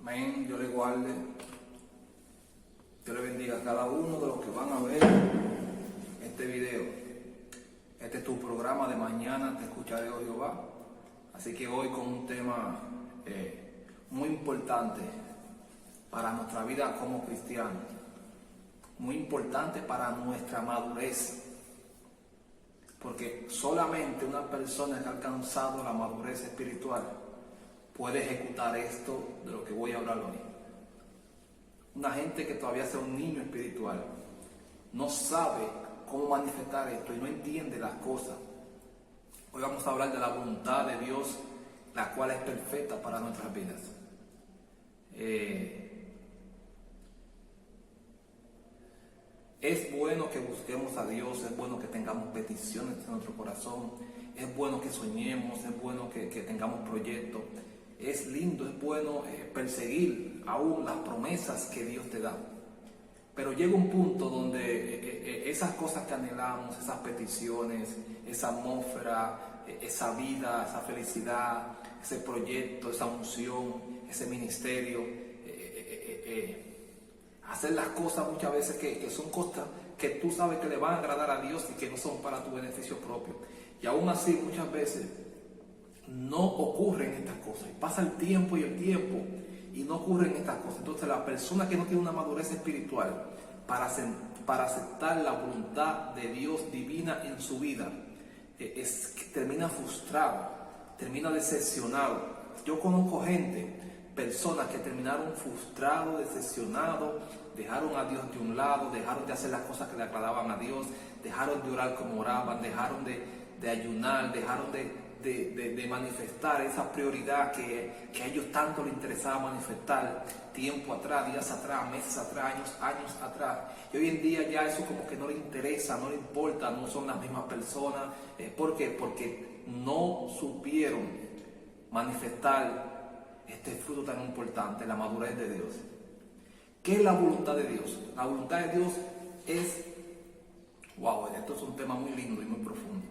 Amén. Dios le guarde. Dios le bendiga a cada uno de los que van a ver este video. Este es tu programa de mañana, te escucharé, oh Jehová. Así que hoy con un tema muy importante para nuestra vida como cristianos. Muy importante para nuestra madurez. Porque solamente una persona que ha alcanzado la madurez espiritual puede ejecutar esto de lo que voy a hablar hoy. Una gente que todavía sea un niño espiritual no sabe cómo manifestar esto y no entiende las cosas. Hoy vamos a hablar de la voluntad de Dios, la cual es perfecta para nuestras vidas. Es bueno que busquemos a Dios, es bueno que tengamos peticiones en nuestro corazón, es bueno que soñemos, es bueno que tengamos proyectos. Es lindo, es bueno perseguir aún las promesas que Dios te da. Pero llega un punto donde esas cosas que anhelamos, esas peticiones, esa atmósfera, esa vida, esa felicidad, ese proyecto, esa unción, ese ministerio, hacer las cosas muchas veces que son cosas que tú sabes que le van a agradar a Dios y que no son para tu beneficio propio. Y aún así muchas veces no ocurren estas cosas. Y pasa el tiempo y no ocurren estas cosas. Entonces la persona que no tiene una madurez espiritual para aceptar la voluntad de Dios divina en su vida, termina frustrado, termina decepcionado. Yo conozco personas que terminaron frustrados, decepcionados, dejaron a Dios de un lado, dejaron de hacer las cosas que le agradaban a Dios, dejaron de orar como oraban, dejaron de ayunar, dejaron de manifestar esa prioridad que a ellos tanto les interesaba manifestar tiempo atrás, días atrás, meses atrás, años atrás. Y hoy en día ya eso como que no le interesa, no le importa, no son las mismas personas. ¿Por qué? Porque no supieron manifestar este fruto tan importante, la madurez de Dios. ¿Qué es la voluntad de Dios? La voluntad de Dios es, wow, esto es un tema muy lindo y muy profundo.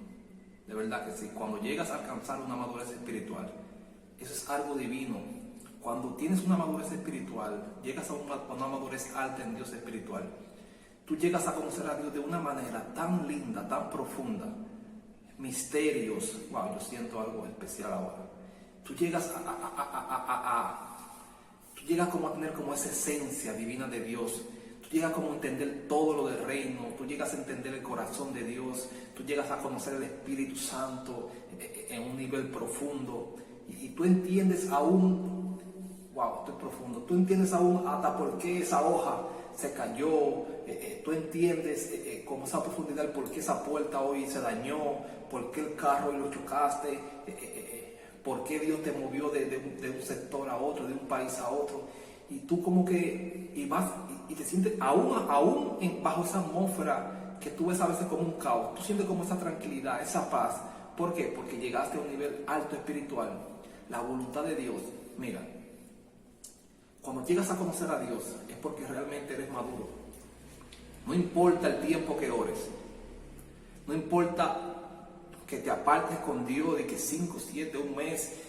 De verdad que sí. Cuando llegas a alcanzar una madurez espiritual, eso es algo divino. Cuando tienes una madurez espiritual, llegas a una madurez alta en Dios espiritual, tú llegas a conocer a Dios de una manera tan linda, tan profunda. Misterios, wow, yo siento algo especial ahora. Tú llegas tú llegas como a tener como esa esencia divina de Dios. Tú llegas como a entender todo lo del reino, tú llegas a entender el corazón de Dios, tú llegas a conocer el Espíritu Santo en un nivel profundo y tú entiendes aún, wow, esto es profundo, tú entiendes aún hasta por qué esa hoja se cayó, tú entiendes con esa profundidad por qué esa puerta hoy se dañó, por qué el carro hoy lo chocaste, por qué Dios te movió de un sector a otro, de un país a otro. Y tú como que vas y te sientes aún bajo esa atmósfera que tú ves a veces como un caos. Tú sientes como esa tranquilidad, esa paz. ¿Por qué? Porque llegaste a un nivel alto espiritual. La voluntad de Dios, mira, cuando llegas a conocer a Dios es porque realmente eres maduro. No importa el tiempo que ores. No importa que te apartes con Dios de que 5, 7, un mes.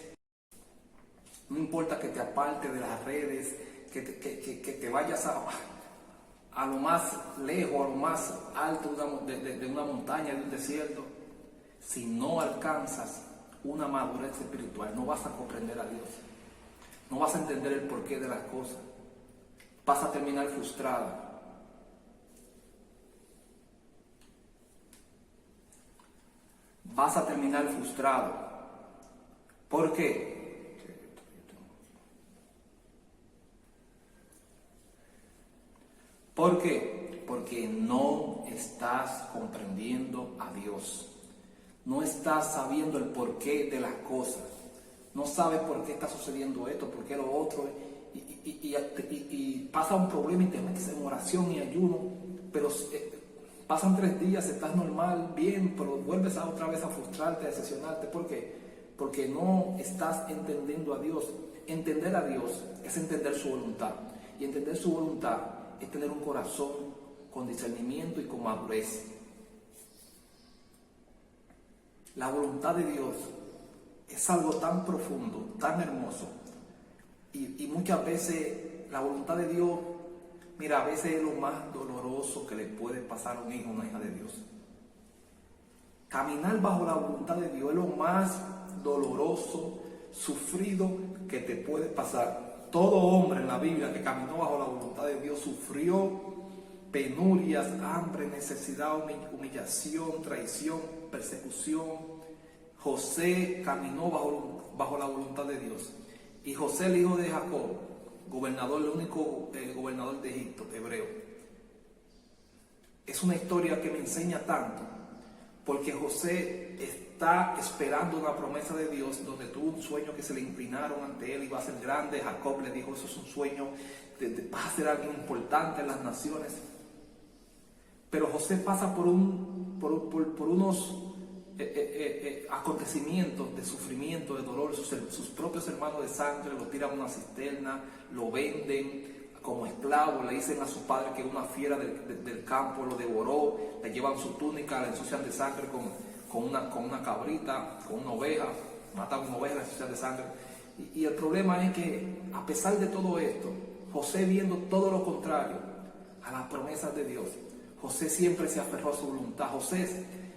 No importa que te apartes de las redes, que te vayas a lo más lejos, a lo más alto de una montaña, de un desierto. Si no alcanzas una madurez espiritual, no vas a comprender a Dios. No vas a entender el porqué de las cosas. Vas a terminar frustrado. Vas a terminar frustrado. ¿Por qué? ¿Por qué? Porque no estás comprendiendo a Dios. No estás sabiendo el porqué de las cosas. No sabes por qué está sucediendo esto, por qué lo otro. Y pasa un problema y te metes en oración y ayuno. Pero pasan 3 días, estás normal, bien, pero vuelves otra vez a frustrarte, a decepcionarte. ¿Por qué? Porque no estás entendiendo a Dios. Entender a Dios es entender su voluntad. Y entender su voluntad es tener un corazón con discernimiento y con madurez. La voluntad de Dios es algo tan profundo, tan hermoso, Y muchas veces la voluntad de Dios, mira, a veces es lo más doloroso que le puede pasar a un hijo o una hija de Dios. Caminar bajo la voluntad de Dios es lo más doloroso, sufrido que te puede pasar. Todo hombre en la Biblia que caminó bajo la voluntad de Dios sufrió penurias, hambre, necesidad, humillación, traición, persecución. José caminó bajo la voluntad de Dios. Y José, el hijo de Jacob, gobernador, el único gobernador de Egipto, hebreo. Es una historia que me enseña tanto, porque José está esperando una promesa de Dios, donde tuvo un sueño que se le inclinaron ante él, iba a ser grande. Jacob le dijo: eso es un sueño, vas a ser alguien importante en las naciones. Pero José pasa por unos acontecimientos de sufrimiento, de dolor. Sus propios hermanos de sangre lo tiran a una cisterna, lo venden como esclavo, le dicen a su padre que una fiera del campo lo devoró, le llevan su túnica, la ensucian de sangre con una cabrita, con una oveja, matan una oveja, la ensucian de sangre. Y el problema es que, a pesar de todo esto, José, viendo todo lo contrario a las promesas de Dios, José siempre se aferró a su voluntad. José,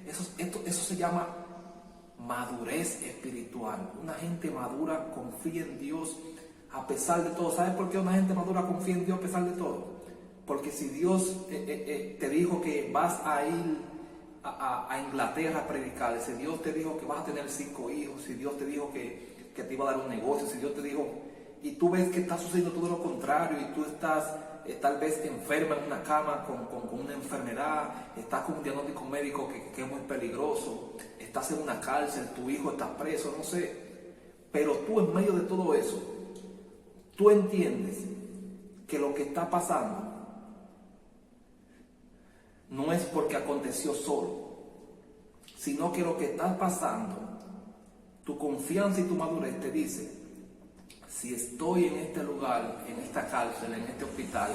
eso se llama madurez espiritual. Una gente madura confía en Dios a pesar de todo. ¿Sabes por qué una gente madura confía en Dios a pesar de todo? Porque si Dios te dijo que vas a ir a Inglaterra a predicar, si Dios te dijo que vas a tener 5 hijos, si Dios te dijo que te iba a dar un negocio, si Dios te dijo, y tú ves que está sucediendo todo lo contrario, y tú estás tal vez enferma en una cama con una enfermedad, estás con un diagnóstico médico que es muy peligroso, estás en una cárcel, tu hijo está preso, no sé, pero tú en medio de todo eso, tú entiendes que lo que está pasando no es porque aconteció solo, sino que lo que está pasando, tu confianza y tu madurez te dice: si estoy en este lugar, en esta cárcel, en este hospital,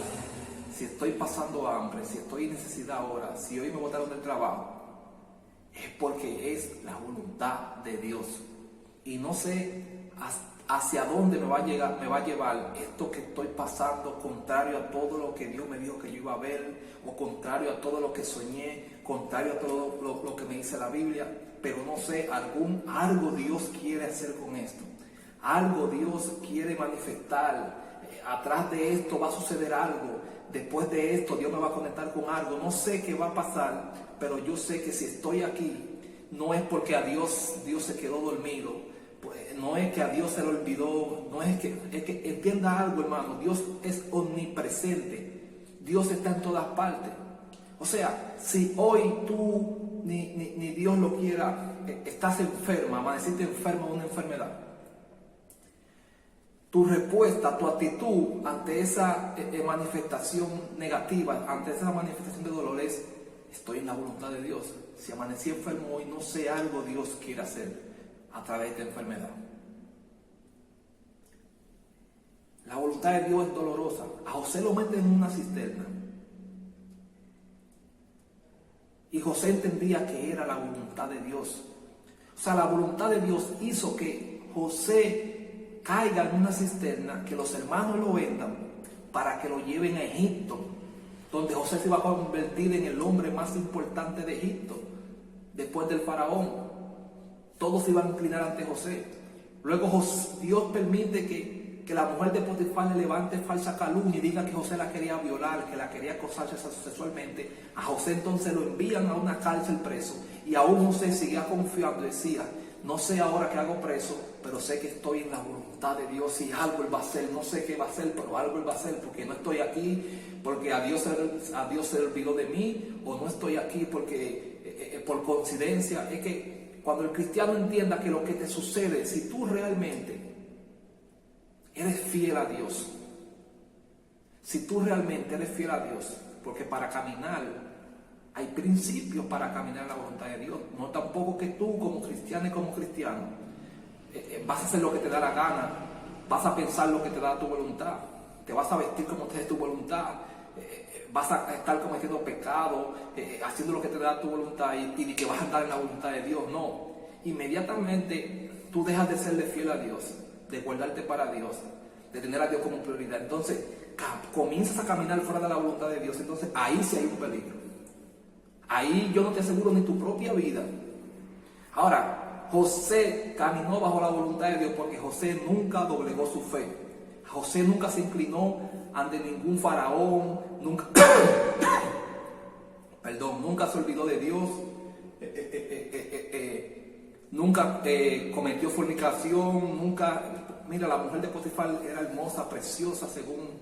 si estoy pasando hambre, si estoy en necesidad ahora, si hoy me botaron del trabajo, es porque es la voluntad de Dios. Y no sé hacia dónde me va a llevar esto que estoy pasando, contrario a todo lo que Dios me dijo que yo iba a ver, o contrario a todo lo que soñé, contrario a todo lo que me dice la Biblia, pero no sé, algo Dios quiere hacer con esto. Algo Dios quiere manifestar. Atrás de esto va a suceder algo. Después de esto Dios me va a conectar con algo. No sé qué va a pasar, pero yo sé que si estoy aquí, no es porque a Dios se quedó dormido. Pues, no es que a Dios se le olvidó. No es que entienda algo, hermano. Dios es omnipresente. Dios está en todas partes. O sea, si hoy tú, ni Dios lo quiera, estás enferma, amaneciste enfermo de una enfermedad, tu respuesta, tu actitud ante esa manifestación negativa, ante esa manifestación de dolor es: estoy en la voluntad de Dios. Si amanecí enfermo hoy, no sé, algo Dios quiere hacer a través de esta enfermedad. La voluntad de Dios es dolorosa. A José lo meten en una cisterna. Y José entendía que era la voluntad de Dios. O sea, la voluntad de Dios hizo que José caiga en una cisterna, que los hermanos lo vendan para que lo lleven a Egipto, donde José se iba a convertir en el hombre más importante de Egipto, después del faraón. Todos se iban a inclinar ante José. Luego Dios permite que la mujer de Potifar le levante falsa calumnia y diga que José la quería violar, que la quería acosar sexualmente. A José entonces lo envían a una cárcel preso, y aún José seguía confiando y decía: no sé ahora que hago preso, pero sé que estoy en la voluntad de Dios y algo Él va a hacer. No sé qué va a hacer, pero algo Él va a hacer, porque no estoy aquí porque a Dios se le olvidó de mí, o no estoy aquí porque por coincidencia. Es que cuando el cristiano entienda que lo que te sucede, si tú realmente eres fiel a Dios, si tú realmente eres fiel a Dios, porque para caminar hay principios para caminar en la voluntad de Dios. No tampoco que tú como cristiano y como cristiano vas a hacer lo que te da la gana, vas a pensar lo que te da tu voluntad, te vas a vestir como te dé tu voluntad, vas a estar cometiendo pecado, haciendo lo que te da tu voluntad y que vas a andar en la voluntad de Dios. No, inmediatamente tú dejas de serle fiel a Dios, de guardarte para Dios, de tener a Dios como prioridad. Entonces, comienzas a caminar fuera de la voluntad de Dios. Entonces, ahí sí hay un peligro. Ahí yo no te aseguro ni tu propia vida. Ahora, José caminó bajo la voluntad de Dios porque José nunca doblegó su fe. José nunca se inclinó ante ningún faraón, nunca, nunca se olvidó de Dios, nunca cometió fornicación, mira, la mujer de Potifar era hermosa, preciosa según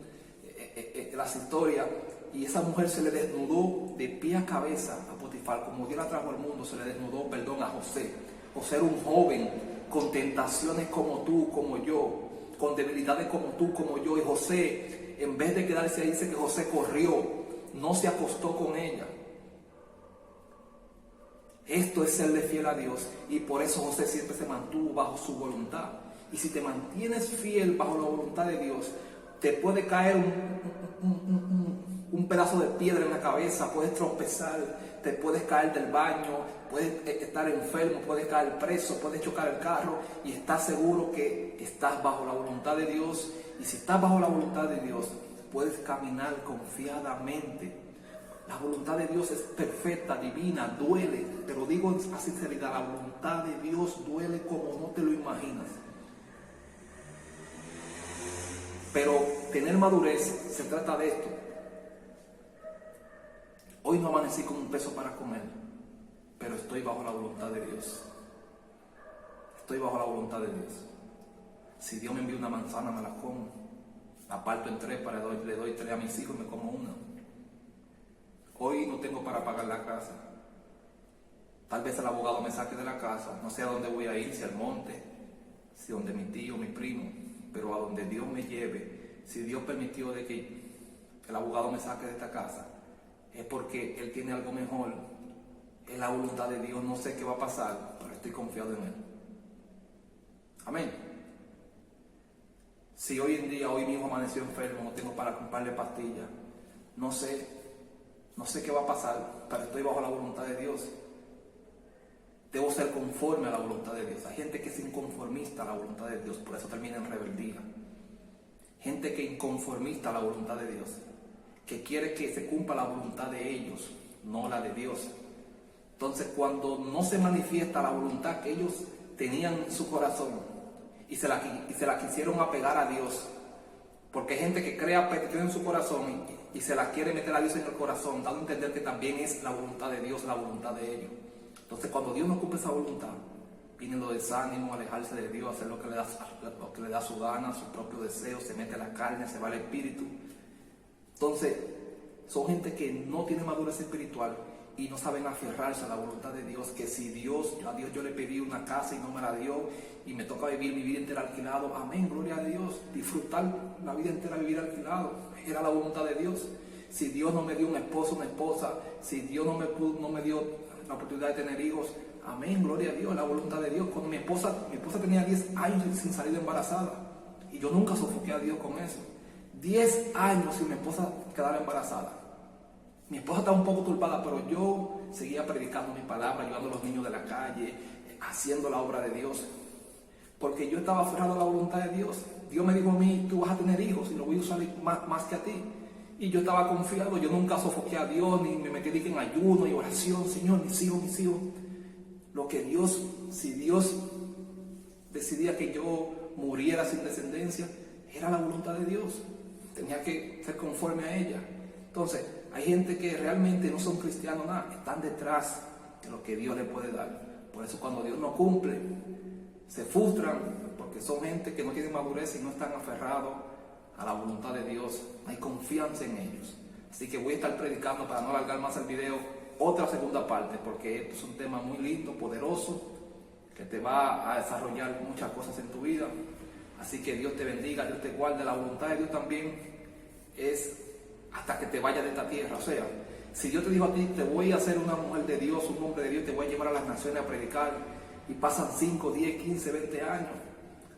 las historias, y esa mujer se le desnudó de pie a cabeza a Potifar, como Dios la trajo al mundo, se le desnudó, a José. José era un joven con tentaciones como tú, como yo, con debilidades como tú, como yo, y José, en vez de quedarse ahí, dice que José corrió, no se acostó con ella. Esto es serle fiel a Dios, y por eso José siempre se mantuvo bajo su voluntad. Y si te mantienes fiel bajo la voluntad de Dios, te puede caer un pedazo de piedra en la cabeza, puedes tropezar, te puedes caer del baño, puedes estar enfermo, puedes caer preso, puedes chocar el carro, y estás seguro que estás bajo la voluntad de Dios. Y si estás bajo la voluntad de Dios, puedes caminar confiadamente. La voluntad de Dios es perfecta, divina, duele, te lo digo a sinceridad, la voluntad de Dios duele como no te lo imaginas. Pero tener madurez se trata de esto. Hoy no amanecí con un peso para comer, pero estoy bajo la voluntad de Dios. Estoy bajo la voluntad de Dios. Si Dios me envía una manzana, me la como. La parto en tres, le doy tres a mis hijos y me como una. Hoy no tengo para pagar la casa. Tal vez el abogado me saque de la casa. No sé a dónde voy a ir, si al monte, si donde mi tío, mi primo, pero a donde Dios me lleve. Si Dios permitió de que el abogado me saque de esta casa, es porque Él tiene algo mejor. Es la voluntad de Dios. No sé qué va a pasar, pero estoy confiado en Él. Amén. Si hoy en día, hoy mi hijo amaneció enfermo, no tengo para comprarle pastillas, no sé qué va a pasar, pero estoy bajo la voluntad de Dios. Debo ser conforme a la voluntad de Dios. Hay gente que es inconformista a la voluntad de Dios, por eso termina en rebeldía. Gente que es inconformista a la voluntad de Dios, que quiere que se cumpla la voluntad de ellos, no la de Dios. Entonces, cuando no se manifiesta la voluntad que ellos tenían en su corazón y se la quisieron apegar a Dios, porque hay gente que crea petición en su corazón y se la quiere meter a Dios en el corazón, dando a entender que también es la voluntad de Dios, la voluntad de ellos. Entonces, cuando Dios no cumple esa voluntad, viene los desánimos, alejarse de Dios, hacer lo que le da su gana, su propio deseo, se mete a la carne, se va al espíritu. Entonces, son gente que no tiene madurez espiritual y no saben aferrarse a la voluntad de Dios, que si a Dios yo le pedí una casa y no me la dio, y me toca vivir mi vida entera alquilado, amén, gloria a Dios, disfrutar la vida entera vivir alquilado, era la voluntad de Dios. Si Dios no me dio un esposo, una esposa, si Dios no me dio la oportunidad de tener hijos, amén, gloria a Dios, la voluntad de Dios. Cuando mi esposa tenía 10 años sin salir embarazada, y yo nunca sofoqué a Dios con eso. 10 años sin mi esposa quedar embarazada. Mi esposa estaba un poco turbada, pero yo seguía predicando mi palabra, ayudando a los niños de la calle, haciendo la obra de Dios, porque yo estaba aferrado a la voluntad de Dios. Dios me dijo a mí, tú vas a tener hijos y lo voy a usar más que a ti. Y yo estaba confiado, yo nunca sofoqué a Dios, ni me metí en ayuno y oración, Señor, mis hijos. Si Dios decidía que yo muriera sin descendencia, era la voluntad de Dios. Tenía que ser conforme a ella. Entonces, hay gente que realmente no son cristianos, nada, están detrás de lo que Dios les puede dar. Por eso cuando Dios no cumple, se frustran, porque son gente que no tiene madurez y no están aferrados a la voluntad de Dios. Hay confianza en ellos. Así que voy a estar predicando, para no alargar más el video, otra segunda parte, porque esto es un tema muy lindo, poderoso, que te va a desarrollar muchas cosas en tu vida. Así que Dios te bendiga, Dios te guarde. La voluntad de Dios también es hasta que te vayas de esta tierra. O sea, si Dios te dijo a ti, te voy a hacer una mujer de Dios, un hombre de Dios, te voy a llevar a las naciones a predicar, y pasan 5, 10, 15, 20 años,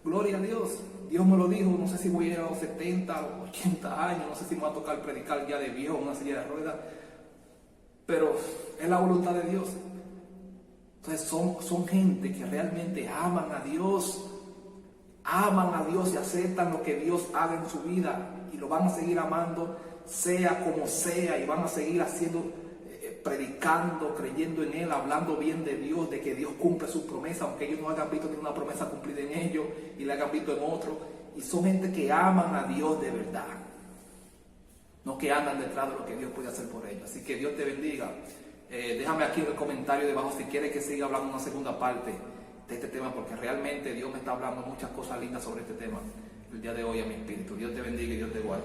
gloria a Dios. Dios me lo dijo, no sé si voy a ir a los 70 o 80 años, no sé si me va a tocar predicar ya de viejo en una silla de ruedas, pero es la voluntad de Dios. Entonces son gente que realmente aman a Dios aman a Dios y aceptan lo que Dios haga en su vida y lo van a seguir amando, sea como sea, y van a seguir haciendo, predicando, creyendo en Él, hablando bien de Dios, de que Dios cumple sus promesas, aunque ellos no hayan visto ninguna promesa cumplida en ellos y la hayan visto en otros. Y son gente que aman a Dios de verdad, no que andan detrás de lo que Dios puede hacer por ellos. Así que Dios te bendiga. Déjame aquí en el comentario debajo si quieres que siga hablando una segunda parte de este tema, porque realmente Dios me está hablando muchas cosas lindas sobre este tema el día de hoy a mi espíritu. Dios te bendiga y Dios te guarde.